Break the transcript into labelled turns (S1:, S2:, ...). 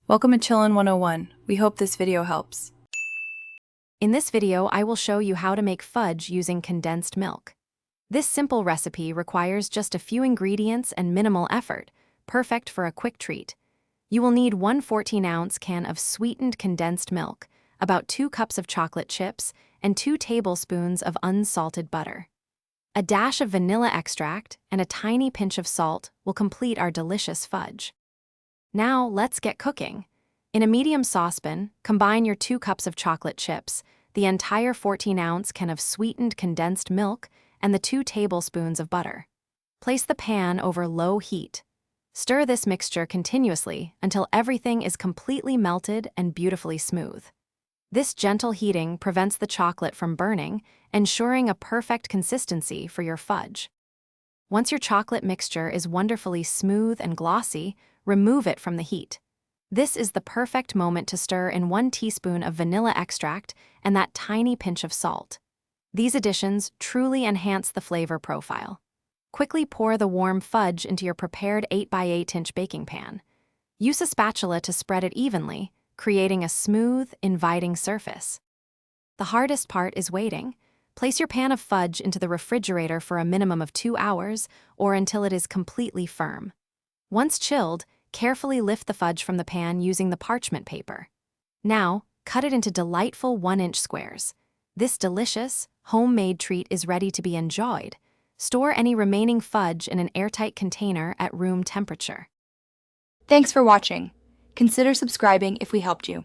S1: Welcome to Chillin' 101. We hope this video helps.
S2: In this video, I will show you how to make fudge using condensed milk. This simple recipe requires just a few ingredients and minimal effort, perfect for a quick treat. You will need one 14-ounce can of sweetened condensed milk, about 2 cups of chocolate chips, and 2 tablespoons of unsalted butter. A dash of vanilla extract and a tiny pinch of salt will complete our delicious fudge. Now, let's get cooking. In a medium saucepan, combine your 2 cups of chocolate chips, the entire 14-ounce can of sweetened condensed milk, and the 2 tablespoons of butter. Place the pan over low heat. Stir this mixture continuously until everything is completely melted and beautifully smooth. This gentle heating prevents the chocolate from burning, ensuring a perfect consistency for your fudge. Once your chocolate mixture is wonderfully smooth and glossy, remove it from the heat. This is the perfect moment to stir in 1 teaspoon of vanilla extract and that tiny pinch of salt. These additions truly enhance the flavor profile. Quickly pour the warm fudge into your prepared 8x8-inch baking pan. Use a spatula to spread it evenly, creating a smooth, inviting surface. The hardest part is waiting. Place your pan of fudge into the refrigerator for a minimum of 2 hours or until it is completely firm. Once chilled, carefully lift the fudge from the pan using the parchment paper. Now, cut it into delightful 1-inch squares. This delicious, homemade treat is ready to be enjoyed. Store any remaining fudge in an airtight container at room temperature.
S3: Thanks for watching. Consider subscribing if we helped you.